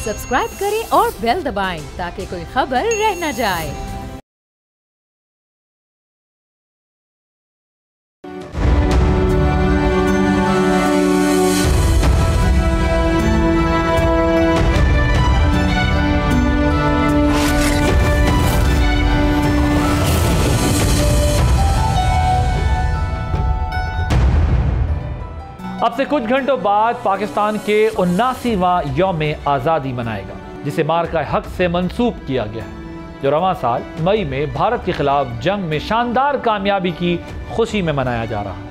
Subscribe करें और bell दबाएं ताकि कोई खबर रह न जाए। अब से कुछ घंटों बाद पाकिस्तान के 79वां यौम आज़ादी मनाएगा, जिसे मार्का हक से मंसूब किया गया है, जो रवां साल मई में भारत के खिलाफ जंग में शानदार कामयाबी की खुशी में मनाया जा रहा है।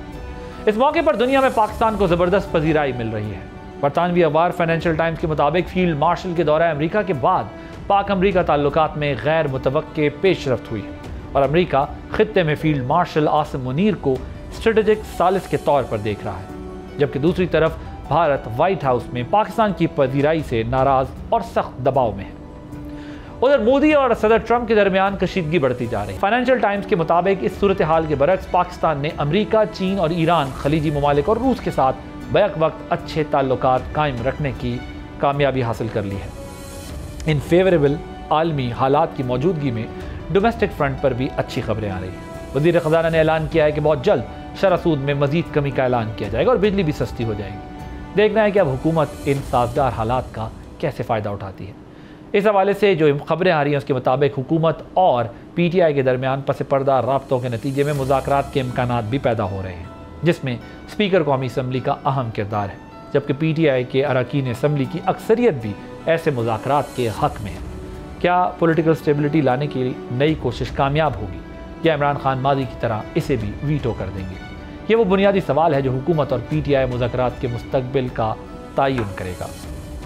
इस मौके पर दुनिया में पाकिस्तान को ज़बरदस्त पजीराई मिल रही है। बरतानवी अखबार फाइनेंशियल टाइम्स के मुताबिक फील्ड मार्शल के दौरे अमरीका के बाद पाक अमरीका ताल्लुकात में गैर मुतवक्के पेशरफ्त हुई है और अमरीका खित्ते में फील्ड मार्शल आसिम मुनीर को स्ट्रेटेजिक सालिस के तौर पर देख रहा है, जबकि दूसरी तरफ भारत व्हाइट हाउस में पाकिस्तान की पजीराई से नाराज और सख्त दबाव में है। उधर मोदी और सदर ट्रंप के दरमियान कशीदगी बढ़ती जा रही है। फाइनेंशियल टाइम्स के मुताबिक इस सूरत हाल के बरक्स पाकिस्तान ने अमरीका, चीन और ईरान, खलीजी ममालिक और रूस के साथ बैक वक्त अच्छे ताल्लुकात कायम रखने की कामयाबी हासिल कर ली है। इन फेवरेबल आलमी हालात की मौजूदगी में डोमेस्टिक फ्रंट पर भी अच्छी खबरें आ रही हैं। वज़ीर ख़ज़ाना ने ऐलान किया है कि बहुत जल्द शरह सूद में मजीद कमी का ऐलान किया जाएगा और बिजली भी सस्ती हो जाएगी। देखना है कि अब हुकूमत इन साजगार हालात का कैसे फ़ायदा उठाती है। इस हवाले से जो खबरें आ रही हैं उसके मुताबिक हुकूमत और PTI के दरमियान पस पर्दा राब्तों के नतीजे में मुज़ाकरात के इम्कानात भी पैदा हो रहे हैं, जिसमें स्पीकर कौमी असम्बली का अहम किरदार है, जबकि PTI के अरकान असम्बली की अक्सरियत भी ऐसे मुज़ाकरात के हक़ में है। क्या पॉलिटिकल स्टेबिलिटी लाने की नई कोशिश कामयाब होगी या इमरान खान मादी की तरह इसे भी वीटो कर देंगे? ये वो बुनियादी सवाल है जो हुकूमत और PTI मुज़ाकरात के मुस्तकबिल का तयन करेगा।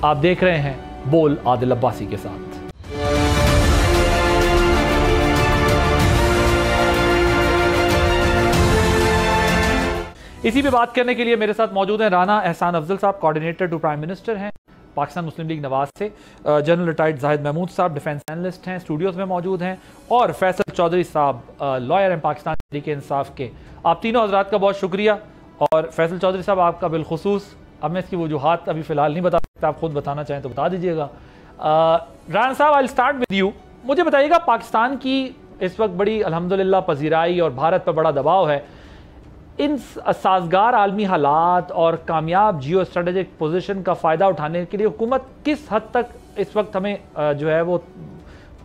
आप देख रहे हैं बोल आदिल अब्बासी के साथ। इसी पे बात करने के लिए मेरे साथ मौजूद हैं राना एहसान अफजल साहब, कोऑर्डिनेटर टू प्राइम मिनिस्टर हैं पाकिस्तान मुस्लिम लीग नवाज से, जनरल रिटायर्ड जाहिद महमूद साहब डिफेंस एनालिस्ट हैं, स्टूडियोज़ में मौजूद हैं, और फैसल चौधरी साहब लॉयर हैं पाकिस्तान तहरीक इंसाफ के। आप तीनों हजरात का बहुत शुक्रिया। और फैसल चौधरी साहब आपका बिलखुसूस, अब मैं इसकी वजूहात अभी फ़िलहाल नहीं बता सकता, आप खुद बताना चाहें तो बता दीजिएगा। राना साहब, I will start with you. मुझे बताइएगा, पाकिस्तान की इस वक्त बड़ी अल्हम्दुलिल्लाह पजीराई और भारत पर बड़ा दबाव है। इन साजगार आलमी हालात और कामयाब जियो स्ट्रेटेजिक पोजीशन का फ़ायदा उठाने के लिए हुकूमत किस हद तक इस वक्त हमें जो है वो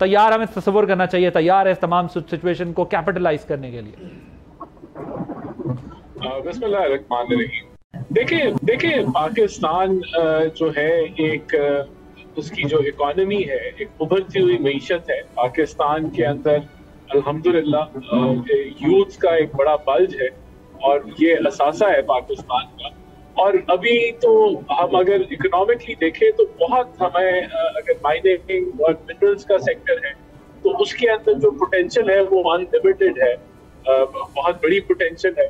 तैयार, हमें तस्वुर करना चाहिए, तैयार है इस तमाम सिचुएशन को कैपिटलाइज करने के लिए? बिस्मिल्लाहिर्रहमानिर्रहीम। देखिए पाकिस्तान जो है एक उसकी जो इकोनॉमी है, एक उभरती हुई मईशत है। पाकिस्तान के अंदर अल्हम्दुलिल्लाह यूथ का एक बड़ा बल्ज है और ये असासा है पाकिस्तान का। और अभी तो हम अगर इकोनॉमिकली देखें तो बहुत हमें अगर माइनिंग और मिनरल्स का सेक्टर है तो उसके अंदर जो पोटेंशियल है वो अनलिमिटेड है, बहुत बड़ी पोटेंशियल है।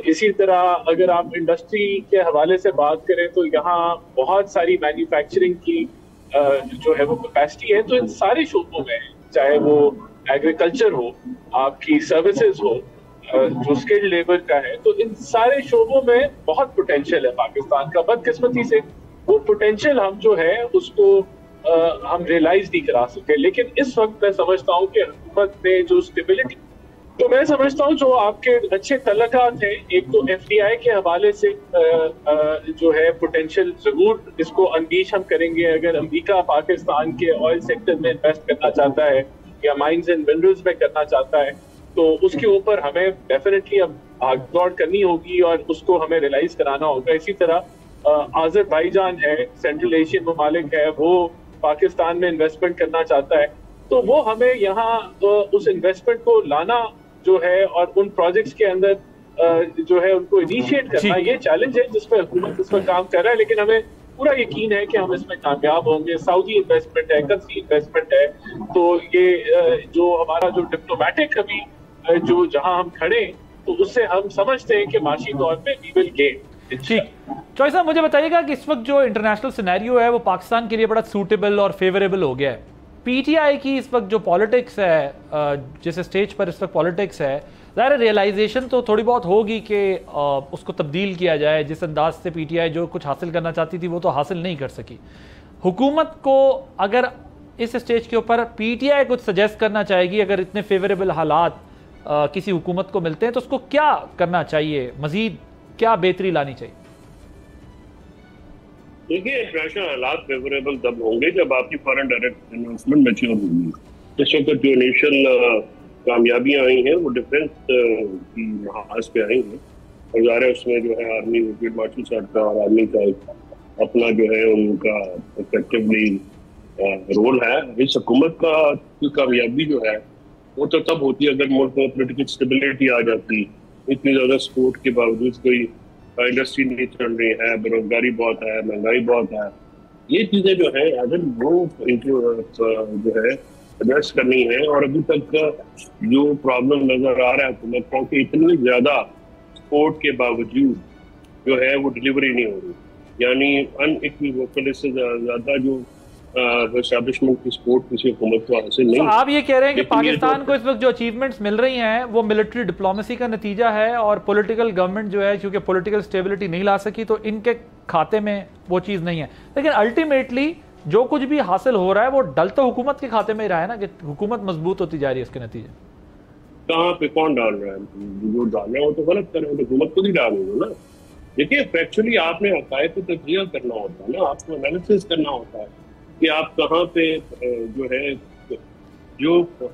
इसी तरह अगर आप इंडस्ट्री के हवाले से बात करें तो यहाँ बहुत सारी मैन्युफैक्चरिंग की जो है वो कैपेसिटी है। तो इन सारे शोबों में, चाहे वो एग्रीकल्चर हो, आपकी सर्विसेज हो, जो स्किल्ड लेबर का है, तो इन सारे शोबों में बहुत पोटेंशियल है पाकिस्तान का। बदकिस्मती से वो पोटेंशियल हम जो है उसको हम रियलाइज नहीं करा सके। लेकिन इस वक्त मैं समझता हूँ कि हुकूमत ने जो स्टेबिलिटी, तो मैं समझता हूँ जो आपके अच्छे तल्लुकात हैं, एक तो FDI के हवाले से जो है पोटेंशियल जरूर इसको अनलीश हम करेंगे। अगर अमेरिका पाकिस्तान के ऑयल सेक्टर में इन्वेस्ट करना चाहता है या माइंस एंड मिनरल्स में करना चाहता है तो उसके ऊपर हमें डेफिनेटली अब भागदौड़ करनी होगी और उसको हमें रियलाइज कराना होगा। इसी तरह अज़रबैजान है, सेंट्रल एशियन ममालिक है, वो पाकिस्तान में इन्वेस्टमेंट करना चाहता है, तो वो हमें यहाँ उस इन्वेस्टमेंट को लाना जो है और उन प्रोजेक्ट्स के अंदर जो है उनको इनिशिएट करना, ये चैलेंज है जिस पर हुकूमत इस पर काम कर रहा है। लेकिन हमें पूरा यकीन है कि हम इसमें कामयाब होंगे। सऊदी इन्वेस्टमेंट है, कतरी इन्वेस्टमेंट है, तो ये जो हमारा जो डिप्लोमेटिक अभी जो जहां हम खड़े, तो उससे हम समझते हैं कि माशी तौर पे वी विल गेन। ठीक, चौधरी साहब मुझे बताइएगा कि इस वक्त जो इंटरनेशनल सिनेरियो है वो पाकिस्तान के लिए बड़ा सूटेबल और फेवरेबल हो गया है। PTI की इस वक्त जो पॉलिटिक्स है, जिस स्टेज पर इस वक्त पॉलिटिक्स है, ज़ाहिर रियलाइजेशन तो थोड़ी बहुत होगी कि उसको तब्दील किया जाए। जिस अंदाज से PTI जो कुछ हासिल करना चाहती थी वो तो हासिल नहीं कर सकी। हुकूमत को अगर इस स्टेज के ऊपर पीटीआई कुछ सजेस्ट करना चाहेगी, अगर इतने फेवरेबल हालात किसी हुकूमत को मिलते हैं तो उसको क्या करना चाहिए, मजीद क्या बेहतरी लानी चाहिए? देखिए, इंटरनेशनल हालात फेवरेबल तब होंगे जब आपकी फॉरेन डायरेक्ट इन्वेस्टमेंट मैच्योर होगी। इस वक्त जो इनिशियल कामयाबियां आई हैं वो डिफेंस की महाज पे आई हैं, और ज़ाहिर है उसमें जो है आर्मी फील्ड मार्शल साहब का और आर्मी का अपना जो है उनका इफेक्टिवली रोल है। इस हुकूमत का की कामयाबी जो है वो तो तब होती है अगर मुल्क में पोलिटिकल स्टेबिलिटी आ जाती। इतनी ज़्यादा सपोर्ट के बावजूद कोई इंडस्ट्री नहीं चल रही है, बेरोजगारी बहुत है, महंगाई बहुत है, ये चीज़ें जो है अगर वो जो है एड्रेस करनी है। और अभी तक जो प्रॉब्लम नज़र आ रहा है हुकूमत को कि इतनी ज़्यादा सपोर्ट के बावजूद जो है वो डिलीवरी नहीं हो रही, यानी अनइक्विवोकल से ज़्यादा जो एस्टैब्लिशमेंट की सपोर्ट किसी हुकूमत को हासिल नहीं। आप ये कह रहे हैं कि पाकिस्तान को इस वक्त जो अचीवमेंट्स मिल रही हैं वो मिलिट्री डिप्लोमेसी का नतीजा है, और पॉलिटिकल गवर्नमेंट जो है क्योंकि पॉलिटिकल स्टेबिलिटी नहीं ला सकी तो इनके खाते में वो चीज़ नहीं है। लेकिन अल्टीमेटली जो कुछ भी हासिल हो रहा है वो डल तो हुकूमत के खाते में ही रहा है ना, कि हुकूमत मजबूत होती जा रही है। इसके नतीजे कहाँ पे कौन डाल रहा है? जो डाल रहे हैं वो तो गलत कर रहे हैं, हुकूमत को ही डाल रहे हो ना। देखिए, फैक्चुअली आपने हक़ाइक़ को तज्ज़िया करना होता है ना, आपको एनालिसिस करना होता है कि आप कहाँ पे जो है जो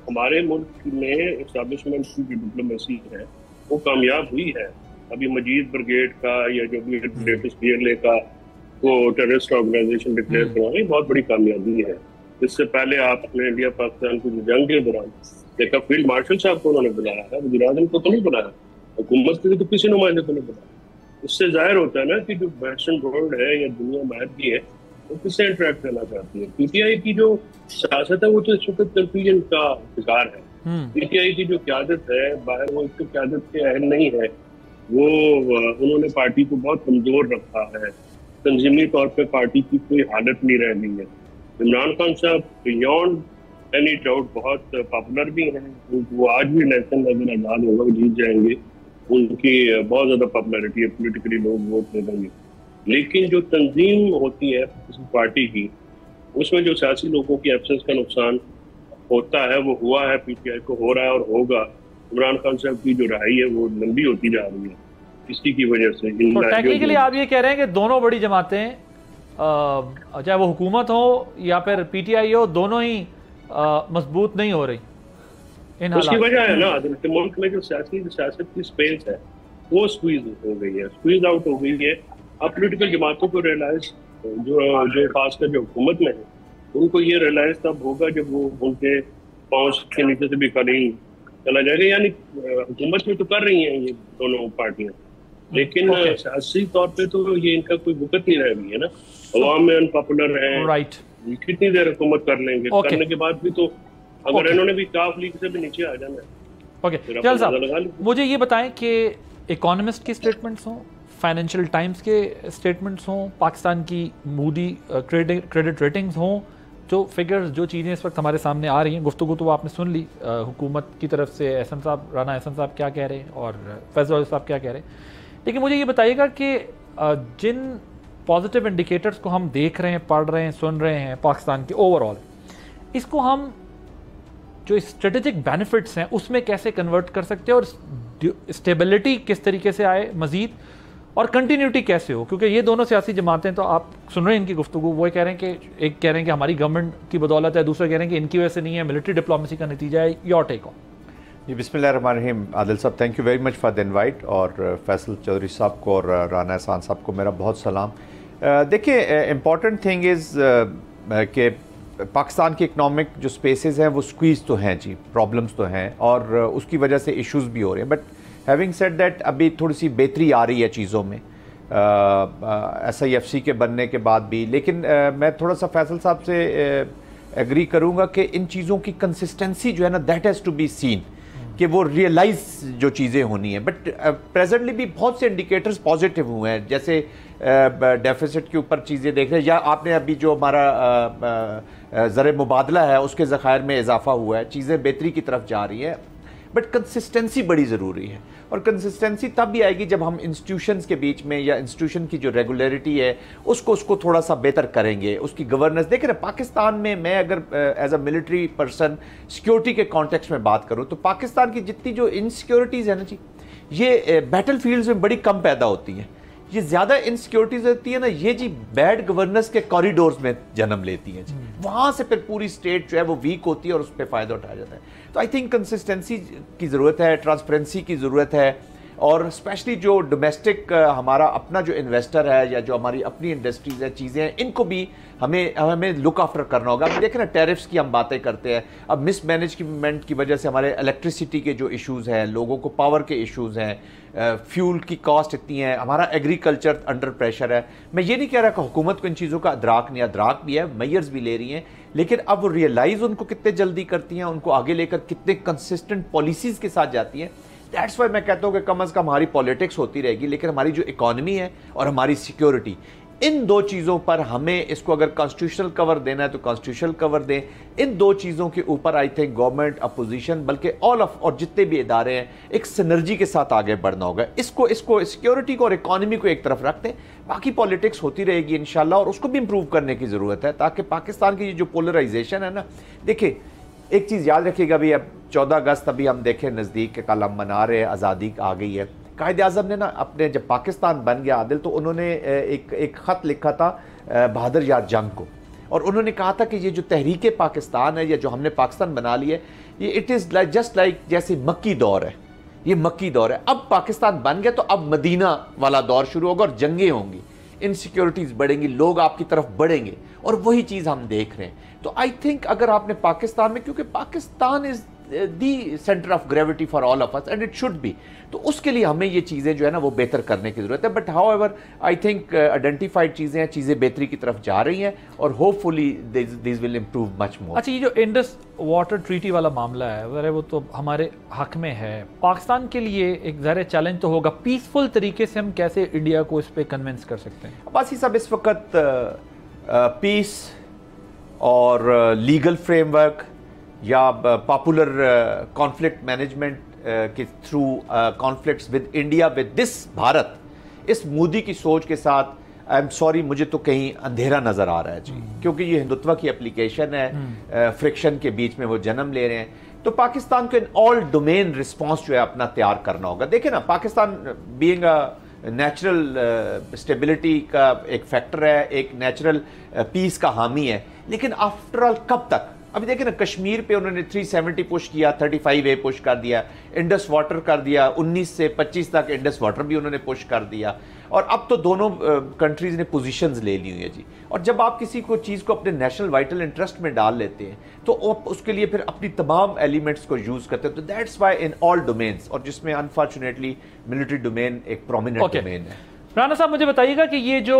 हमारे मुल्क में एस्टैब्लिशमेंट की जो डिप्लोमेसी है वो कामयाब हुई है। अभी मजीद ब्रिगेड का या जो भी लेटेस्ट PLA का वो टेररिस्ट ऑर्गेनाइजेशन डिक्लेयर करवाना बहुत बड़ी कामयाबी है। इससे पहले आपने इंडिया पाकिस्तान की जंग के दौरान देखा फील्ड मार्शल साहब को उन्होंने बुलाया है, वज़ीर-ए-आज़म को तो नहीं बुलाया, हुकूमत के तो किसी नुमाइंदे को नहीं बुलाया। इससे जाहिर होता है ना कि जो वेस्टर्न वर्ल्ड है या दुनिया बाहर की है वो किससे इंटरेक्ट करना चाहती है। PTI की जो सियासत है वो तो इस वक्त कंफ्यूजन का शिकार है। PTI की जो क़यादत है बाहर, वो एक क़यादत के अहल नहीं है, वो उन्होंने पार्टी को बहुत कमज़ोर रखा है, तंजीमी तौर पे पार्टी की कोई हालत नहीं रह गई है। इमरान खान साहब बियॉन्ड एनी डाउट बहुत पॉपुलर भी हैं, वो आज भी इलेक्शन अगर आज़ाद होगा वो जीत जाएंगे, उनकी बहुत ज़्यादा पॉपुलरिटी है, पोलिटिकली लोग वोट दे देंगे। लेकिन जो तंजीम होती है किसी पार्टी की, उसमें जो सियासी लोगों की एब्सेंस का नुकसान होता है वो हुआ है, PTI को हो रहा है और होगा। इमरान खान साहब की जो रहाई है वो लंबी होती जा रही है इसी की वजह से। तो टेक्निकली आप ये कह रहे हैं कि दोनों बड़ी जमातें, चाहे वो हुकूमत हो या फिर PTI हो, दोनों ही मजबूत नहीं हो रही इन उसकी वजह है ना मुल्क में जो सियासत की स्पेस है वो स्क्वीज हो गई है, स्क्वीज आउट हो गई है। अब पॉलिटिकल जमातों को रियलाइज जो खासकर जो हुकूमत में है उनको ये रियलाइज तब होगा जब वो उनके पहुंच के नीचे से भी कहीं चला जाएगा। यानी हुकूमत में तो कर रही हैं ये दोनों पार्टियां, लेकिन सियासी तौर पे तो ये इनका कोई वक़्त नहीं रह गई है ना, अवाम में अनपॉपुलर है। राइट, कितनी देर हुकूमत कर लेंगे, करने के बाद भी तो अगर इन्होंने भी काफ लीग से भी नीचे आ जाना है। ओके जल साहब, मुझे ये बताएं कि इकोनॉमिस्ट की स्टेटमेंट्स हों, फाइनेंशियल टाइम्स के स्टेटमेंट्स हों, पाकिस्तान की मूडी क्रेडिट रेटिंग्स हों, जो फिगर्स जो चीज़ें इस वक्त हमारे सामने आ रही हैं, गुफ्तगू तो आपने सुन ली, हुकूमत की तरफ से एहसन साहब, राना एहसन साहब क्या कह रहे हैं और फैज़ल साहब क्या कह रहे हैं, लेकिन मुझे ये बताइएगा कि जिन पॉजिटिव इंडिकेटर्स को हम देख रहे हैं, पढ़ रहे हैं, सुन रहे हैं पाकिस्तान के ओवरऑल, इसको हम जो स्ट्रेटेजिक बेनिफिट्स हैं उसमें कैसे कन्वर्ट कर सकते हैं और स्टेबिलिटी किस तरीके से आए मज़ीद और कंटिन्यूटी कैसे हो, क्योंकि ये दोनों सियासी जमातें, तो आप सुन रहे हैं इनकी गुफ्तगू, वो कह रहे हैं कि एक कह रहे हैं कि हमारी गवर्नमेंट की बदौलत है, दूसरे कह रहे हैं कि इनकी वजह से नहीं है, मिलिट्री डिप्लोमेसी का नतीजा है। Your take on. जी बिस्मिल्लाहिर्रहमानिर्रहीम। आदिल साहब thank you very much for the invite, और फैसल चौधरी साहब को और राना एहसान साहब को मेरा बहुत सलाम। देखिए, इम्पॉर्टेंट थिंग इज़ कि पाकिस्तान की इकनॉमिक जो स्पेसेस हैं वो स्क्वीज़ तो हैं जी, प्रॉब्लम्स तो हैं और उसकी वजह से इश्यूज़ भी हो रहे हैं, बट हैविंग सेड दैट अभी थोड़ी सी बेहतरी आ रही है चीज़ों में SIFC के बनने के बाद भी। लेकिन मैं थोड़ा सा फैसल साहब से एग्री करूँगा कि इन चीज़ों की कंसिस्टेंसी जो है ना, that has to be seen, कि वो रियलाइज जो चीज़ें होनी है। बट प्रेजेंटली भी बहुत से इंडिकेटर्स पॉजिटिव हुए हैं, जैसे डेफिसिट के ऊपर चीज़ें देख रहे हैं, या आपने अभी जो हमारा ज़र मुबादला है उसके ज़खायर में इजाफा हुआ है, चीज़ें बेहतरी की तरफ जा रही है। बट कंसिस्टेंसी बड़ी ज़रूरी है, और कंसिस्टेंसी तब भी आएगी जब हम इंस्टीट्यूशंस के बीच में या इंस्टीट्यूशन की जो रेगुलरिटी है उसको थोड़ा सा बेहतर करेंगे, उसकी गवर्नेंस। देख रहे पाकिस्तान में, मैं अगर as a military person security के कॉन्टेक्स्ट में बात करूँ तो पाकिस्तान की जितनी जो इनसिक्योरिटीज़ है ना जी, ये बैटल फील्ड्स में बड़ी कम पैदा होती हैं। ये ज़्यादा इनसिक्योरिटीज होती है ना, ये जी बैड गवर्नेंस के कॉरिडोर्स में जन्म लेती हैं जी, वहाँ से फिर पूरी स्टेट जो है वो वीक होती है और उस पर फ़ायदा उठाया जाता है। तो आई थिंक कंसिस्टेंसी की ज़रूरत है, ट्रांसपेरेंसी की ज़रूरत है, और स्पेशली जो डोमेस्टिक हमारा अपना जो इन्वेस्टर है या जो हमारी अपनी इंडस्ट्रीज है, चीज़ें हैं, इनको भी हमें लुक आफ्टर करना होगा। अब देखें ना, टैरिफ्स की हम बातें करते हैं, अब मिस मैनेजमेंट की वजह से हमारे इलेक्ट्रिसिटी के जो इश्यूज़ हैं, लोगों को पावर के इश्यूज़ हैं, फ्यूल की कॉस्ट इतनी है, हमारा एग्रीकल्चर अंडर प्रेशर है। मैं ये नहीं कह रहा कि हुकूमत को इन चीज़ों का अदराक भी है, मेजर्स भी ले रही हैं, लेकिन अब वो रियलाइज़ उनको कितने जल्दी करती हैं, उनको आगे लेकर कितने कंसिस्टेंट पॉलिसीज़ के साथ जाती हैं। दैट्स वाई मैं कहता हूँ कि कम अज़ कम हमारी पॉलिटिक्स होती रहेगी, लेकिन हमारी जो इकॉनमी है और हमारी सिक्योरिटी, इन दो चीज़ों पर हमें इसको अगर कॉन्स्टिट्यूशनल कवर देना है तो कॉन्स्टिट्यूशनल कवर दें। इन दो चीज़ों के ऊपर आई थिंक गवर्नमेंट, अपोजिशन, बल्कि ऑल ऑफ और जितने भी इदारे हैं, एक सिनर्जी के साथ आगे बढ़ना होगा। इसको सिक्योरिटी को और इकॉनमी को एक तरफ रखते हैं, बाकी पॉलिटिक्स होती रहेगी इंशाल्लाह, और उसको भी इम्प्रूव करने की ज़रूरत है, ताकि पाकिस्तान की जो पोलराइजेशन है ना, देखिए एक चीज़ याद रखिएगा भी, अब 14 अगस्त अभी हम देखें नज़दीक के, कल हम मना रहे हैं, आज़ादी आ गई है। कायद-ए-आज़म ने ना अपने जब पाकिस्तान बन गया आदिल, तो उन्होंने एक ख़त लिखा था बहादुर यार जंग को, और उन्होंने कहा था कि ये जो तहरीक पाकिस्तान है या जो हमने पाकिस्तान बना ली है, ये इट इज़ जस्ट लाइक जैसे मक्की दौर है, ये मक्की दौर है। अब पाकिस्तान बन गया तो अब मदीना वाला दौर शुरू होगा और जंगें होंगी, इनसिक्योरिटीज़ बढ़ेंगी, लोग आपकी तरफ बढ़ेंगे, और वही चीज़ हम देख रहे हैं। तो आई थिंक अगर आपने पाकिस्तान में, क्योंकि Pakistan is the centre of gravity for all of us and it should be, तो उसके लिए हमें ये चीज़ें जो है ना वो बेहतर करने की ज़रूरत है। But however I think identified चीज़ें हैं, चीज़ें बेहतरी की तरफ जा रही हैं, और hopefully this will improve much more. अच्छा, ये जो इंडस वाटर ट्रीटी वाला मामला है वो तो हमारे हक में है, पाकिस्तान के लिए एक ज़ाहिर चैलेंज तो होगा, पीसफुल तरीके से हम कैसे इंडिया को इस पर कन्विंस कर सकते हैं? बस ये सब इस वक्त पीस और लीगल फ्रेमवर्क या पॉपुलर कॉन्फ्लिक्ट मैनेजमेंट के through conflicts with India, with this Bharat, इस मोदी की सोच के साथ, आई एम सॉरी, मुझे तो कहीं अंधेरा नज़र आ रहा है जी, क्योंकि ये हिंदुत्व की एप्लीकेशन है, फ्रिक्शन के बीच में वो जन्म ले रहे हैं। तो पाकिस्तान को इन ऑल डोमेन रिस्पॉन्स जो है अपना तैयार करना होगा। देखिए ना, Pakistan being a natural stability का एक फैक्टर है, एक नेचुरल पीस का हामी है, लेकिन आफ्टर ऑल कब तक? अभी देखिए ना, कश्मीर पे उन्होंने 370 पुश किया, 35A पुश कर दिया, इंडस वाटर कर दिया, 19 से 25 तक इंडस वाटर भी उन्होंने पुश कर दिया, और अब तो दोनों कंट्रीज़ ने पोजीशंस ले ली हुई है जी। और जब आप किसी को चीज़ को अपने नेशनल वाइटल इंटरेस्ट में डाल लेते हैं तो उसके लिए फिर अपनी तमाम एलिमेंट्स को यूज़ करते हैं। तो that's why in all domains, और जिसमें अनफॉर्चुनेटली मिलिट्री डोमेन एक प्रोमिनेंट डोमेन है। राना साहब, मुझे बताइएगा कि ये जो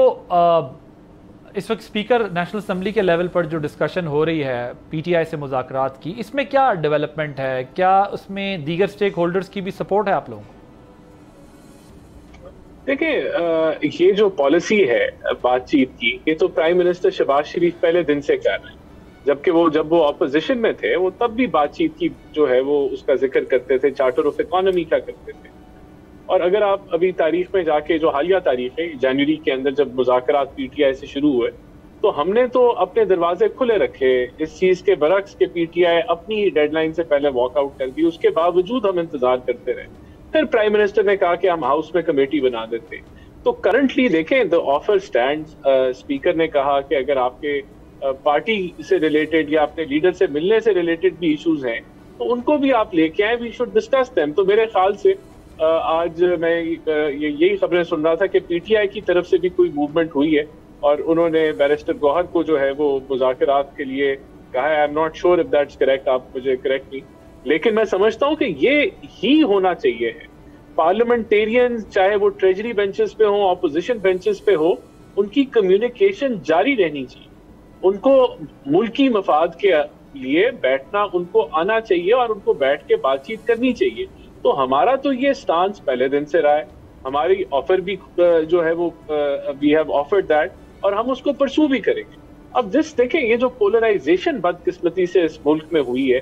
इस वक्त स्पीकर नेशनल असेंबली के लेवल पर जो डिस्कशन हो रही है PTI से मुज़ाकरात की, इसमें क्या डेवलपमेंट है? क्या उसमें दीगर स्टेक होल्डर्स की भी सपोर्ट है आप लोगों को? देखिए, ये जो पॉलिसी है बातचीत की, ये तो प्राइम मिनिस्टर शहबाज शरीफ पहले दिन से कर रहे हैं, जबकि जब वो अपोजिशन में थे वो तब भी बातचीत की जो है वो उसका जिक्र करते थे, चार्टर ऑफ इकोनॉमी का करते थे। और अगर आप अभी तारीख में जाके, जो हालिया तारीख है, जनवरी के अंदर जब मुज़ाकरात PTI से शुरू हुए, तो हमने तो अपने दरवाजे खुले रखे इस चीज़ के बरक्स के PTI अपनी डेडलाइन से पहले वॉकआउट कर दी। उसके बावजूद हम इंतजार करते रहे, फिर प्राइम मिनिस्टर ने कहा कि हम हाउस में कमेटी बना देते। तो करंटली देखें, द ऑफर स्टैंड, स्पीकर ने कहा कि अगर आपके पार्टी से रिलेटेड या अपने लीडर से मिलने से रिलेटेड भी इश्यूज हैं तो उनको भी आप लेके आए, वी शुड डिस्कस देम। तो मेरे ख्याल से आज मैं यही खबरें सुन रहा था कि PTI की तरफ से भी कोई मूवमेंट हुई है, और उन्होंने बैरिस्टर गौहर को जो है वो मुज़ाकरात के लिए कहा है। I am not sure if that's correct, आप मुझे करेक्ट नहीं, लेकिन मैं समझता हूँ कि ये ही होना चाहिए है। पार्लियामेंटेरियन चाहे वो ट्रेजरी बेंचेस पे हो, अपोजिशन बेंचेस पे हो, उनकी कम्युनिकेशन जारी रहनी चाहिए। उनको मुल्की मफाद के लिए बैठना उनको आना चाहिए और उनको बैठ के बातचीत करनी चाहिए। तो हमारा तो ये स्टांस पहले दिन से रहा है, हमारी ऑफर भी जो है वो वी हैव ऑफर्ड दैट, और हम उसको परसू भी करेंगे। अब देखें, ये जो पोलराइजेशन बदकिस्मती से इस मुल्क में हुई है,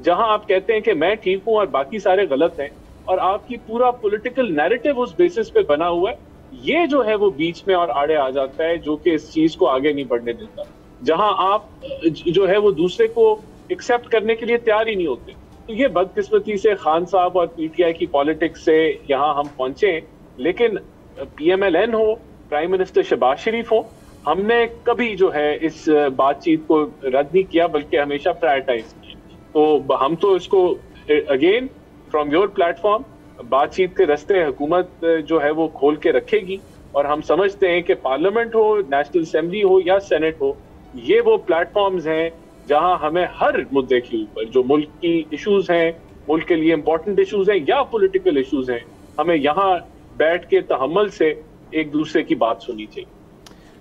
جہاں آپ کہتے ہیں کہ میں ٹھیک ہوں اور باقی سارے غلط ہیں, اور آپ کی پورا پولیٹیکل نیریٹو اس بیسس پہ بنا ہوا ہے, یہ جو ہے وہ بیچ میں اور آڑے آ جاتا ہے, جو کہ اس چیز کو آگے نہیں بڑھنے دیتا. جہاں آپ جو ہے وہ دوسرے کو ایکسپٹ کرنے کے لیے تیار ہی نہیں ہوتے. تو یہ بدقسمتی سے خان صاحب اور پی ٹی آئی کی پالیٹکس سے یہاں ہم پہنچے. لیکن پی ایم ایل این ہو, پرائم منسٹر شہباز شریف ہو, ہم نے کبھی جو ہے اس بات چیت کو رد نہیں کیا, بلکہ ہمیشہ پرائرٹائز کیا. تو ہم تو اس کو again from your plate form بات چیت کے رستے حکومت جو ہے وہ کھول کے رکھے گی, اور ہم سمجھتے ہیں کہ پارلیمنٹ ہو, نیشنل اسمبلی ہو یا سینٹ ہو, یہ وہ پلیٹ فارمز ہیں جہاں ہمیں ہر مدعے کے اوپر جو ملک کی ایشوز ہیں, ملک کے لیے امپورٹنٹ ایشوز ہیں یا پولیٹیکل ایشوز ہیں, ہمیں یہاں بیٹھ کے تحمل سے ایک دوسرے کی بات سنی چاہیے.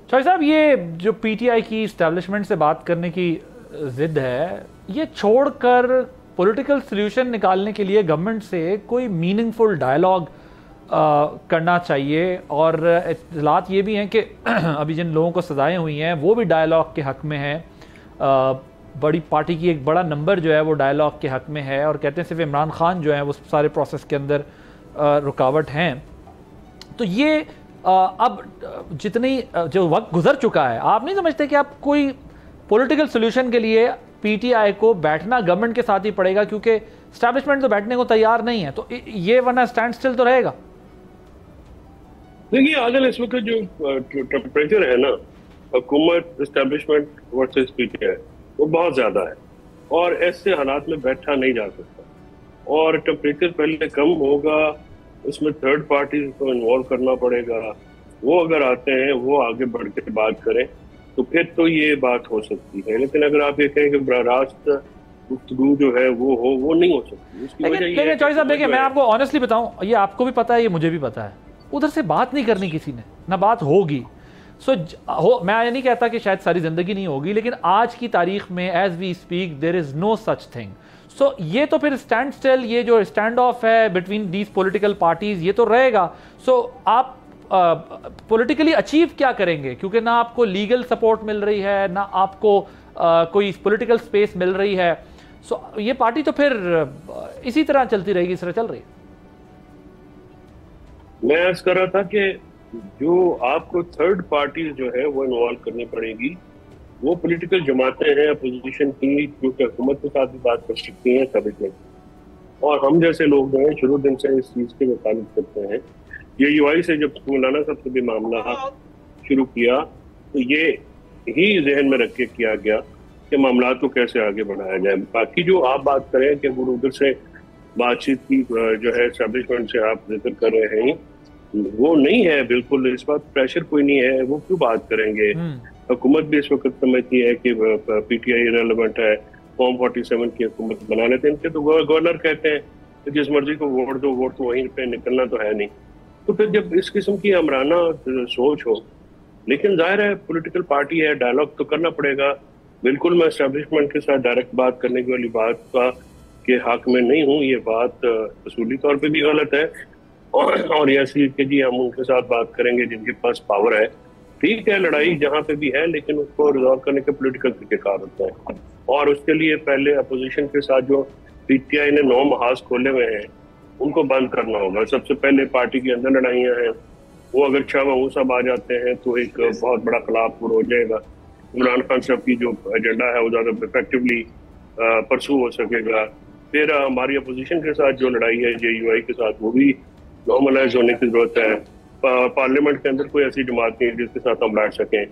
چوہے صاحب, یہ جو پی ٹی آئی کی اسٹیبلشمنٹ سے بات کرنے کی ضد ہے, یہ چھوڑ کر پولیٹیکل سلیوشن نکالنے کے لیے گورنمنٹ سے کوئی میننگ فل ڈائلاگ کرنا چاہیے. اور اطلاعات یہ بھی ہیں کہ ابھی جن لوگوں کو سزائیں ہوئی ہیں وہ بھی ڈائلاگ کے حق میں ہیں. بڑی پارٹی کی ایک بڑا نمبر جو ہے وہ ڈائلاگ کے حق میں ہے, اور کہتے ہیں صرف عمران خان جو ہیں وہ سارے پروسیس کے اندر رکاوٹ ہیں. تو یہ اب جتنی جو وقت گزر چکا ہے, آپ نہیں سمجھتے کہ اب کوئی پولیٹیکل سولوشن کے لیے پی ٹی آئی کو بیٹھنا گورنمنٹ کے ساتھ ہی پڑے گا, کیونکہ اسٹیبلشمنٹ تو بیٹھنے کو تیار نہیں ہے, تو یہ ورنہ اسٹینڈ سٹل تو رہے گا. دیکھیے عادل, اس وقت جو ٹیمپریچر ہے نا حکومت establishment versus P T I وہ بہت زیادہ ہے, اور ایسے حالات میں بیٹھا نہیں جا سکتا. اور ٹیمپریچر پہلے کم ہوگا, اس میں تھرڈ پارٹیز کو انوالو کرنا پڑے گا. وہ اگر آتے ہیں وہ آگے بڑھ کے بات کریں تو پھر تو یہ بات ہو سکتی ہے. لیکن اگر آپ یہ کہیں کہ براہ راست گفتگو جو ہے وہ نہیں ہو سکتی. اس کی وجہ یہ ہے, چوہے صاحب دیکھیں میں آپ کو آنیسٹلی بتاؤں, یہ آپ کو بھی پتا ہے, یہ مجھے بھی پتا ہے, ادھر سے بات نہیں کرنی کسی نے, نہ بات ہوگی. میں یہ نہیں کہتا کہ شاید ساری زندگی نہیں ہوگی, لیکن آج کی تاریخ میں as we speak there is no such thing. So یہ تو پھر اسٹینڈ اسٹل, یہ جو اسٹینڈ آف ہے بٹوین دیز پولیٹیکل پارٹیز, یہ تو رہے گا. سو آپ پولیٹیکلی اچیو کیا کریں گے, کیونکہ نہ آپ کو لیگل سپورٹ مل رہی ہے, نہ آپ کو کوئی پولیٹیکل سپیس مل رہی ہے. سو یہ پارٹی تو پھر اسی طرح چلتی رہے گی, اس طرح چل رہی ہے. میں عرض کر رہا تھا کہ جو آپ کو تھرڈ پارٹیز جو ہے وہ انوالو کرنی پڑے گی, وہ پولیٹیکل جماعتیں ہیں اپوزیشن کی, جو کہ حکومت کے ساتھ بھی بات کر سکتی ہیں سبھی. اور ہم جیسے لوگ جو ہیں شروع دن سے اس چیز کے مطابق کرتے ہیں. یہ یو آئی سے جب مولانا صاحب سے بھی معاملہ شروع کیا تو یہ ہی ذہن میں رکھ کے کیا گیا کہ معاملات کو کیسے آگے بڑھایا جائے. باقی جو آپ بات کریں کہ وہ ادھر سے بات چیت کی جو ہے اسٹیبلشمنٹ سے آپ ذکر کر رہے ہیں, وہ نہیں ہے بالکل. اس بات پریشر کوئی نہیں ہے, وہ کیوں بات کریں گے. حکومت بھی اس وقت سمجھتی ہے کہ پی ٹی آئی ریلیونٹ ہے, فارم 47 کی حکومت بنا لیتے ہیں. ان کے تو گورنر کہتے ہیں کہ جس مرضی کو ووٹ دو, ووٹ تو وہیں پہ نکلنا تو ہے نہیں. تو پھر جب اس قسم کی امرانہ سوچ ہو, لیکن ظاہر ہے پولیٹیکل پارٹی ہے, ڈائلاگ تو کرنا پڑے گا. بالکل میں اسٹیبلشمنٹ کے ساتھ ڈائریکٹ بات کرنے کی والی بات کا کے حق میں نہیں ہوں. یہ بات اصولی طور پہ بھی غلط ہے, اور ایسی کہ جی ہم ان کے ساتھ بات کریں گے جن کے پاس پاور ہے. ٹھیک ہے, لڑائی جہاں پہ بھی ہے, لیکن اس کو ریزالو کرنے کے پولیٹیکل طریقہ کار ہوتا ہے. اور اس کے لیے پہلے اپوزیشن کے ساتھ جو پی ٹی آئی نے 9 محاذ کھولے ہوئے ہیں ان کو بند کرنا ہوگا. سب سے پہلے پارٹی کے اندر لڑائیاں ہیں, وہ اگر چھ وہ سب آ جاتے ہیں تو ایک بہت بڑا خلاف پور ہو جائے گا. عمران خان صاحب کی جو ایجنڈا ہے وہ زیادہ افیکٹولی پرسو ہو سکے گا. پھر ہماری اپوزیشن کے ساتھ جو لڑائی ہے جے یو آئی کے ساتھ, وہ بھی نارملائز ہونے کی ضرورت ہے. پارلیمنٹ کے اندر کوئی ایسی جماعت نہیں جس کے ساتھ ہم بیٹھ سکیں.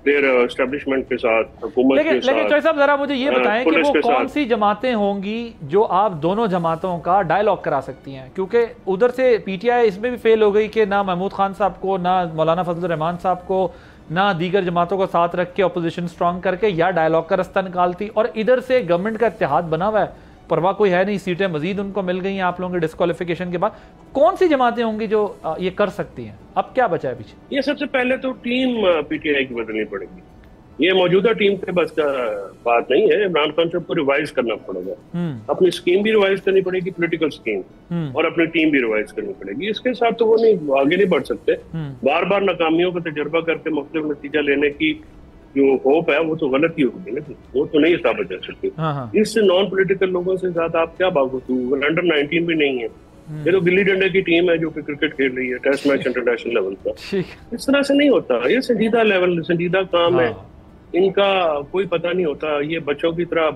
پھر اسٹیبلشمنٹ کے ساتھ, حکومت کے ساتھ. لیکن صاحب ذرا مجھے یہ بتائیں کہ وہ کون سی جماعتیں ہوں گی جو آپ دونوں جماعتوں کا ڈائلاگ کرا سکتی ہیں, کیونکہ ادھر سے پی ٹی آئی اس میں بھی فیل ہو گئی کہ نہ محمود خان صاحب کو, نہ مولانا فضل الرحمان صاحب کو, نہ دیگر جماعتوں کو ساتھ رکھ کے اپوزیشن سٹرانگ کر کے یا ڈائلاگ کا رستہ نکالتی, اور ادھر سے گورنمنٹ کا اتحاد بنا ہوا ہے, پرواہ کوئی ہے نہیں, سیٹیں مزید ان کو مل گئی ہیں آپ لوگوں کے ڈسکوالیفیکیشن کے بعد. کون سی جماعتیں ہوں گی جو یہ کر سکتی ہیں؟ اب کیا بچا ہے پیچھے؟ یہ سب سے پہلے تو ٹیم پی ٹی آئی کی بدلنی پڑے گی. یہ موجودہ ٹیم کے بس کا بات نہیں ہے. عمران خان صاحب کو ریوائز کرنا پڑے گا, اپنی اسکیم بھی ریوائز کرنی پڑے گی, پولیٹیکل اسکیم, اور اپنی ٹیم بھی ریوائز کرنی پڑے گی. اس کے ساتھ تو وہ نہیں آگے نہیں بڑھ سکتے. بار بار ناکامیوں کا تجربہ کر کے مختلف نتیجہ لینے کی जो होप है वो तो गलत ही होगी ना, वो तो नहीं साबित कर सकती। इस नॉन पॉलिटिकल लोगों से ज्यादा आप क्या बात होती है? अंडर 19 भी नहीं है, ये तो गिल्ली डंडे की टीम है जो कि क्रिकेट खेल रही है टेस्ट मैच इंटरनेशनल लेवल पर। इस तरह से नहीं होता, ये संजीदा लेवल, संजीदा काम है, इनका कोई पता नहीं होता। ये बच्चों की तरह,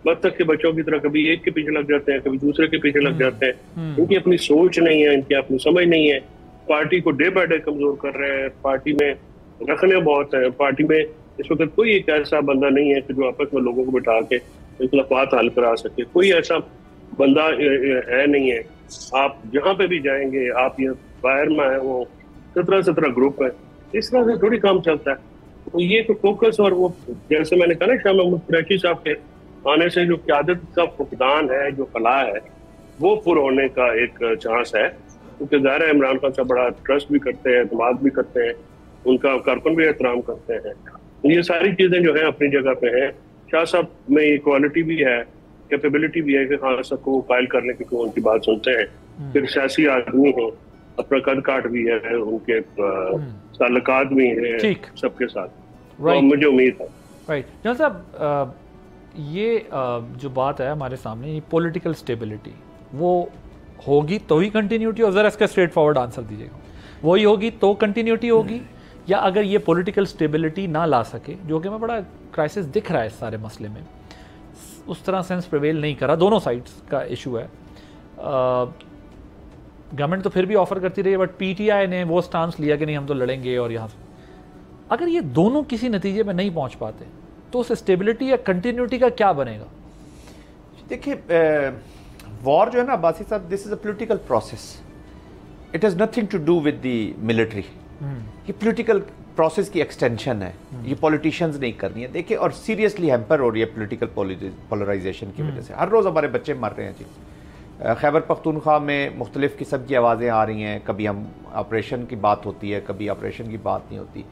बत्तख के बच्चों की तरह कभी एक के पीछे लग जाते हैं, कभी दूसरे के पीछे लग जाते हैं। इनकी अपनी सोच नहीं है, इनकी अपनी समझ नहीं है। पार्टी को डे बाय डे कमजोर कर रहे हैं, पार्टी में रखने बहुत है। पार्टी में इस वक्त कोई एक ऐसा बंदा नहीं है कि जो आपस में लोगों को बिठा के इख्लाफात हल करा सके, कोई ऐसा बंदा है नहीं है। आप जहाँ पे भी जाएंगे, आप ये बाहर में है वो 17 ग्रुप है, इस तरह से थोड़ी काम चलता है। तो ये तो फोकस, और वो जैसे मैंने कहा ना शाह महमूद कुरैशी साहब के आने से जो क़यादत का फुकदान है, जो फलाह है, वो पुर होने का एक चांस है। क्योंकि ज़ाहिर है इमरान खान साहब बड़ा ट्रस्ट भी करते हैं, एतमाद भी करते हैं, उनका कारकुन भी एहतराम करते हैं। ये सारी चीज़ें जो है अपनी जगह पे हैं। शाह साहब में ये क्वालिटी भी है, कैपेबिलिटी भी है कि खान साहब को कायल करने की उनकी बात सुनते हैं। फिर सियासी आदमी हैं, अपना कद काट भी है, उनके ताल्लुकात भी हैं सबके साथ, तो मुझे उम्मीद है। राइट जहाँ साहब, ये जो बात है हमारे सामने, पॉलिटिकल स्टेबिलिटी वो होगी तो ही कंटिन्यूटी, और ज़रा इसका स्ट्रेट फॉरवर्ड आंसर दीजिएगा, वही होगी तो कंटिन्यूटी होगी, या अगर ये पॉलिटिकल स्टेबिलिटी ना ला सके, जो कि मैं बड़ा क्राइसिस दिख रहा है इस सारे मसले में, उस तरह सेंस प्रिवेल नहीं करा, दोनों साइड्स का इशू है। गवर्नमेंट तो फिर भी ऑफर करती रही है, बट पीटीआई ने वो स्टांस लिया कि नहीं हम तो लड़ेंगे, और यहाँ से अगर ये दोनों किसी नतीजे में नहीं पहुंच पाते तो उस स्टेबिलिटी या कंटिन्यूटी का क्या बनेगा? देखिए, वॉर जो है ना अब्बासी साहब, this is a political process, it has nothing to do with the military. ये पॉलिटिकल प्रोसेस की एक्सटेंशन है, ये पॉलिटिशियंस नहीं करनी है। देखिए, और सीरियसली हैम्पर हो रही है पॉलिटिकल पोलराइजेशन की वजह से। हर रोज़ हमारे बच्चे मर रहे हैं जी। खैबर पख्तूनख्वा में मुख्तलिफ किस्म की आवाज़ें आ रही हैं, कभी हम ऑपरेशन की बात होती है, कभी ऑपरेशन की बात नहीं होती।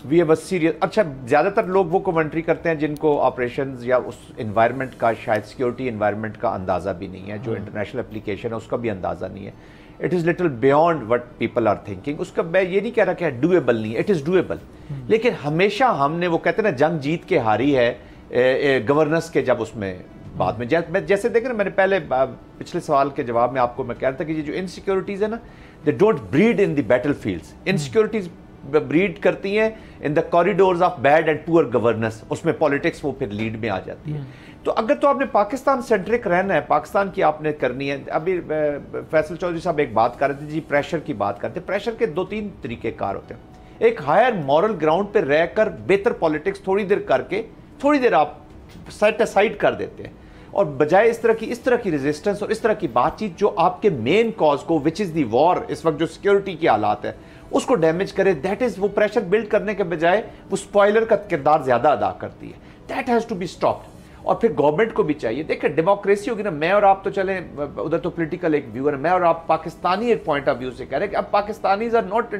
वी बस सीरियस। अच्छा, ज़्यादातर लोग वो कमेंट्री करते हैं जिनको ऑपरेशंस या उस इन्वायरमेंट का, शायद सिक्योरिटी इन्वायरमेंट का अंदाज़ा भी नहीं है, जो इंटरनेशनल एप्लीकेशन है उसका भी अंदाज़ा नहीं है। It is little beyond what people are thinking. उसका मैं ये नहीं कह रहा कि डूएबल नहीं है, इट इज़ डूएबल, लेकिन हमेशा हमने, वो कहते हैं ना जंग जीत के हारी है गवर्नेंस के, जब उसमें बाद में जैसे देखें ना, मैंने पहले पिछले सवाल के जवाब में आपको मैं कह रहा था कि ये जो इनसिक्योरिटीज़ है ना, they don't breed in the battle fields. Insecurities breed करती हैं in the corridors of bad and poor governance, उसमें पॉलिटिक्स वो फिर लीड में आ जाती है। तो अगर तो आपने पाकिस्तान सेंट्रिक रहना है, पाकिस्तान की आपने करनी है। अभी फैसल चौधरी साहब एक बात कर रहे थे जी, प्रेशर की बात करते हैं। प्रेशर के 2-3 तरीके कार होते हैं। एक हायर मॉरल ग्राउंड पर रहकर बेहतर पॉलिटिक्स थोड़ी देर करके, थोड़ी देर आप सेट असाइड कर देते हैं, और बजाय इस तरह की रेजिस्टेंस और इस तरह की बातचीत जो आपके मेन कॉज को, विच इज़ दी वॉर, इस वक्त जो सिक्योरिटी की हालात है उसको डैमेज करे, दैट इज़, वो प्रेशर बिल्ड करने के बजाय वो स्पॉइलर का किरदार ज़्यादा अदा करती है। That has to be stopped. और फिर गवर्नमेंट को भी चाहिए, देखिए डेमोक्रेसी होगी ना, मैं और आप तो चले, उधर तो पॉलिटिकल एक व्यू है, मैं और आप पाकिस्तानी एक पॉइंट ऑफ व्यू से कह रहे हैं कि अब पाकिस्तानीज आर नॉट,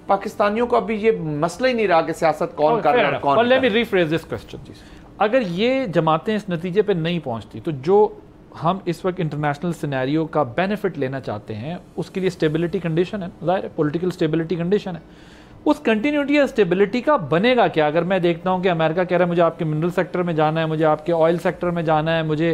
पाकिस्तानियों को अभी ये मसला ही नहीं रहा कि सियासत कौन कर रहा है, कौन। Let me rephrase this question. अगर ये जमातें इस नतीजे पे नहीं पहुंचती, तो जो हम इस वक्त इंटरनेशनल सिनेरियो का बेनिफिट लेना चाहते हैं, उसके लिए स्टेबिलिटी कंडीशन है, ज़ाहिर है पॉलिटिकल स्टेबिलिटी कंडीशन है। उस कंटिन्यूटी या स्टेबिलिटी का बनेगा क्या? अगर मैं देखता हूं कि अमेरिका कह रहा है मुझे आपके मिनरल सेक्टर में जाना है, मुझे आपके ऑयल सेक्टर में जाना है, मुझे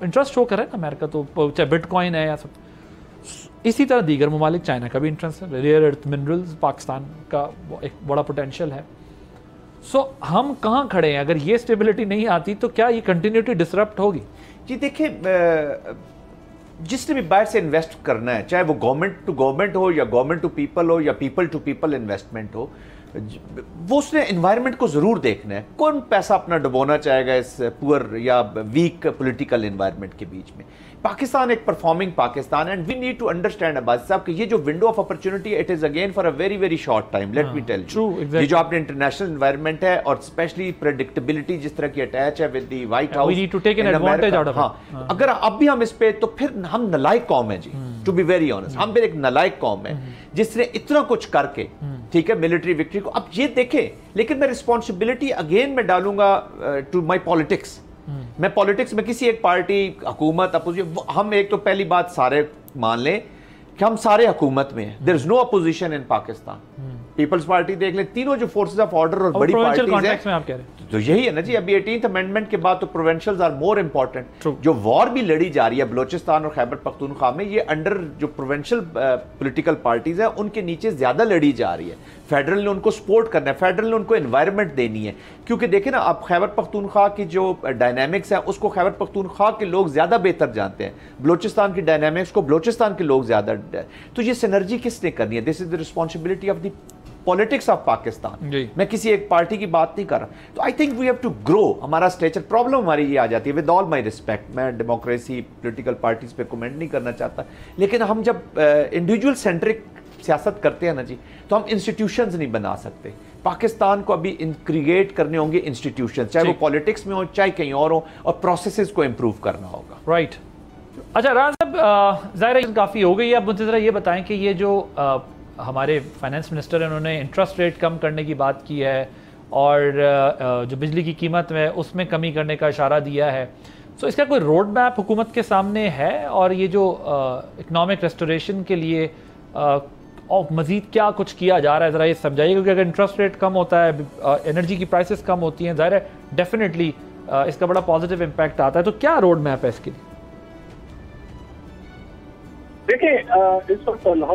इंटरेस्ट शो कर रहा है ना अमेरिका, तो चाहे बिटकॉइन है या सब। इसी तरह दीगर ममालिक, चाइना का भी इंटरेस्ट है, रेयर अर्थ मिनरल्स पाकिस्तान का एक बड़ा पोटेंशियल है। सो हम कहाँ खड़े हैं? अगर ये स्टेबिलिटी नहीं आती तो क्या ये कंटिन्यूटी डिसरप्ट होगी? जी देखिए, जिसने भी बाहर से इन्वेस्ट करना है, चाहे वो गवर्नमेंट टू गवर्नमेंट हो या गवर्नमेंट टू पीपल हो या पीपल टू पीपल इन्वेस्टमेंट हो, वो उसने एनवायरनमेंट को ज़रूर देखना है। कौन पैसा अपना डुबोना चाहेगा इस पुअर या वीक पॉलिटिकल एनवायरनमेंट के बीच में? पाकिस्तान एक performing Pakistan, and we need to understand Abbasi साहब कि ये जो window of opportunity, it is again for a very very short time, let me tell you. ये जो आपने इंटरनेशनल एनवायरनमेंट है और स्पेशली प्रेडिक्टेबिलिटी जिस तरह की अटैच है with the White House, we need to take an advantage out of it. अगर अब भी हम इस पे, तो फिर हम नलायक कौम है जी, टू बी वेरी ऑनेस्ट, हम फिर एक नलायक कौम है जिसने इतना कुछ करके, ठीक है, मिलिट्री विक्ट्री को अब ये देखे। लेकिन मैं रिस्पॉन्सिबिलिटी अगेन मैं डालूंगा टू माई पॉलिटिक्स। मैं पॉलिटिक्स में किसी एक पार्टी, हुकूमत, अपोजिशन, हम एक तो पहली बात सारे मान लें कि हम सारे हुकूमत में हैं, there is no opposition in Pakistan. Peoples Party دیکھ لیں, تینوں جو فورسز آف آرڈر اور بڑی پارٹیز ہیں, آپ کہہ رہے ہیں تو یہی ہے نا جی. ابھی 18th امینڈمنٹ کے بعد تو پروونشلز آر مور امپورٹنٹ. جو وار بھی لڑی جا رہی ہے بلوچستان اور خیبر پختونخوا میں, یہ انڈر جو پروونشل پولیٹیکل پارٹیز ہیں ان کے نیچے زیادہ لڑی جا رہی ہے. فیڈرل نے ان کو سپورٹ کرنا ہے, فیڈرل نے ان کو انوائرمنٹ دینی ہے, کیونکہ دیکھیں نا آپ خیبر پختونخوا کی جو ڈائنامکس ہے اس کو خیبر پختونخوا کے لوگ زیادہ بہتر جانتے ہیں, بلوچستان کی ڈائنامکس کو بلوچستان کے لوگ زیادہ. تو یہ سینرجی کس نے کرنی ہے؟ This is the responsibility of the politics of Pakistan. میں کسی ایک پارٹی کی بات نہیں کر رہا. تو I think we have to grow. ہمارا اسٹیچر پرابلم ہماری یہ آ جاتی ہے, ود آل مائی ریسپیکٹ, میں ڈیموکریسی پولیٹیکل پارٹیز پہ کمنٹ نہیں کرنا چاہتا, لیکن ہم جب انڈیویجول سینٹرک سیاست کرتے ہیں نا جی, تو ہم انسٹیٹیوشنز نہیں بنا سکتے. پاکستان کو ابھی انکریٹ کرنے ہوں گے انسٹیٹیوشنز, چاہے وہ پولیٹکس میں ہو چاہے کہیں اور ہو, اور پروسیسز کو امپروو کرنا ہوگا. رائٹ. اچھا رانا صاحب, ظاہر کافی ہو گئی. اب مجھے ذرا یہ بتائیں کہ یہ جو ہمارے فائنانس منسٹر ہیں, انہوں نے انٹرسٹ ریٹ کم کرنے کی بات کی ہے, اور جو بجلی کی قیمت ہے اس میں کمی کرنے کا اشارہ دیا ہے. سو اس کا کوئی روڈ میپ حکومت کے سامنے ہے؟ اور یہ جو اکنامک ریسٹوریشن کے لیے اور مزید کیا کچھ کیا جا رہا ہے, ذرا یہ سمجھائیے. کیونکہ اگر انٹرسٹ ریٹ کم ہوتا ہے, انرجی کی پرائسز کم ہوتی ہیں, ظاہر ہے ڈیفینیٹلی اس کا بڑا پازیٹیو امپیکٹ آتا ہے. تو کیا روڈ میپ ہے اس کے لیے؟ دیکھیں, اس وقت جو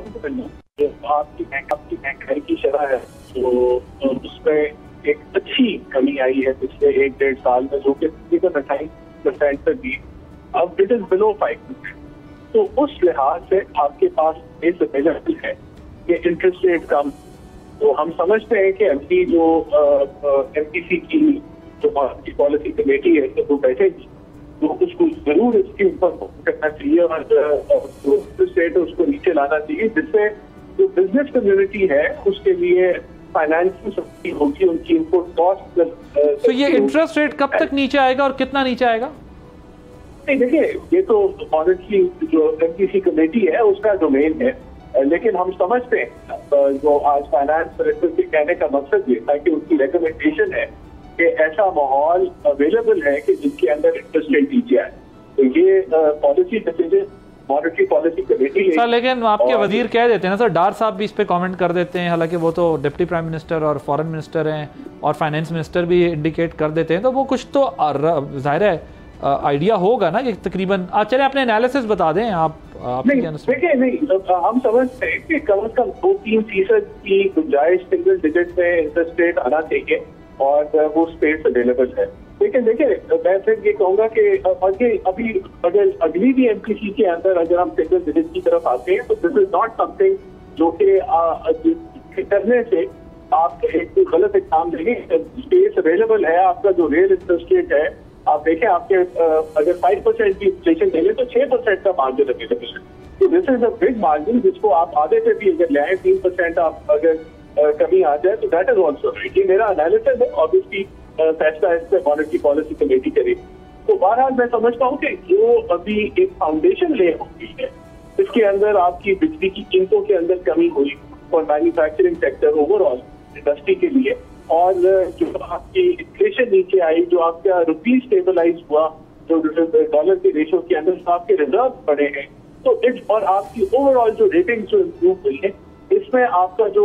آپ کی مہنگائی کی شرح ہے تو اس میں ایک اچھی کمی آئی ہے پچھلے 1-1.5 سال میں, جو کہ تقریباً 28% پر بھی, اب اٹ از بلو 5%. تو اس لحاظ سے آپ کے پاس بیس اویلیبل ہے کہ انٹرسٹ ریٹ کم. تو ہم سمجھتے ہیں کہ ابھی جو ایم پی سی کی جو پالیسی کمیٹی ہے وہ بیٹھے گی, تو اس کو ضرور اس کے اوپر کرنا چاہیے, اور انٹرسٹ ریٹ اس کو نیچے لانا چاہیے, جس سے جو بزنس کمیونٹی ہے اس کے لیے فائنانس کی سستی ہوگی, ان کی انپٹ کاسٹ. تو یہ انٹرسٹ ریٹ کب تک نیچے آئے گا اور کتنا نیچے آئے گا؟ نہیں دیکھیے, یہ تو مانیٹری جو ایم پی سی کمیٹی ہے اس کا ڈومین ہے, لیکن ہم سمجھتے ہیں جو آج فائنانس منسٹر کے کہنے کا مقصد یہ تھا کہ ان کی ریکمنڈیشن ہے کہ ایسا ماحول اویلیبل ہے کہ جس کے اندر انٹرسٹ ریٹ نیچے آئے. تو یہ policy decision monetary policy committee ہے. لیکن آپ کے وزیر کہہ دیتے ہیں نا سر, ڈار صاحب بھی اس پہ کامنٹ کر دیتے ہیں, حالانکہ وہ تو ڈپٹی پرائم منسٹر اور فارن منسٹر ہیں, اور فائنانس منسٹر بھی انڈیکیٹ کر دیتے ہیں. تو وہ کچھ تو ظاہر ہے آئیڈیا ہوگا نا کہ تقریباً. چلے اپنے انالیسس بتا دیں آپ. دیکھیں, نہیں ہم سمجھتے ہیں کہ کم از کم 2-3% کی گنجائش سنگل ڈیجٹ میں انٹرسٹ ریٹ آنا چاہیے, اور وہ اسپیس اویلیبل ہے. لیکن دیکھیں, میں پھر یہ کہوں گا کہ ابھی اگر اگلی بھی ایم پی سی کے اندر اگر ہم سنگل ڈیجٹ کی طرف آتے ہیں تو دس از ناٹ سم تھنگ جو کہ کرنے سے آپ ایک غلط اقدام دیں گے. اسپیس اویلیبل ہے, آپ کا جو ریل انٹرسٹ ریٹ ہے, آپ دیکھیں آپ کے اگر 5% کی انفلیشن دیں گے تو 6% کا مارجن اویلیبل ہے. تو دس از اے بگ مارجن, جس کو آپ آدھے پہ بھی اگر لے آئیں, 3% آپ اگر کمی آ جائے تو دیٹ از آلسو رائٹ. یہ میرا انالیسس ہے, آبویسلی فیصلہ اس پہ مانیٹری پالیسی کمیٹی کرے. تو بہرحال میں سمجھتا ہوں کہ جو ابھی ایک فاؤنڈیشن لے ہوئی ہے, اس کے اندر آپ کی بجلی کی قیمتوں کے اندر کمی ہوئی اور manufacturing sector over all industry کے لیے, اور جو آپ کی انفلیشن نیچے آئی, جو آپ کا روپی اسٹیبلائز ہوا, جو ڈالر کے ریشو کے اندر آپ کے ریزرو بڑھے ہیں, تو اور آپ کی اوور آل جو ریٹنگ جو امپروو ہوئی ہے, اس میں آپ کا جو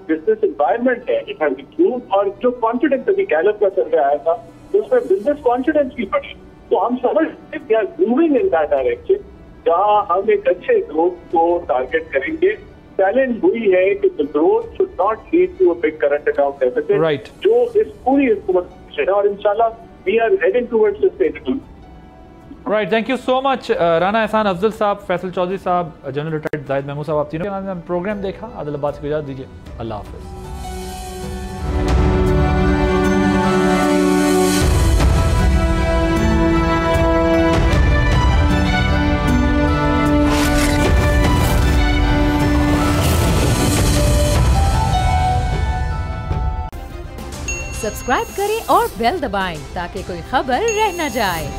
بزنس انوائرمنٹ ہے اٹ ہیز امپروو, اور جو کانفیڈنس ابھی گیلپ کا سروے آیا تھا اس میں بزنس کانفیڈنس بھی بڑھی. تو ہم سمجھتے ہیں کہ موونگ ان دیٹ ڈائریکشن, جہاں ہم ایک اچھے گروتھ کو ٹارگیٹ کریں گے. چیلنج وہی ہے کہ growth should not lead to a big current account deficit, جو اس پوری حکومت ہے, اور انشاءاللہ we are heading toward sustainable. Right, thank you so much. Rana Ahsan Afzal صاحب, فیصل چودھری صاحب, جنرل ریٹائرڈ زاہد محمود صاحب, آپ تینوں نے پروگرام دیکھا. عادل عباس کو اجازت دیجیے. اللہ حافظ. سبسکرائب کریں اور بیل دبائیں تاکہ کوئی خبر رہ نہ جائے.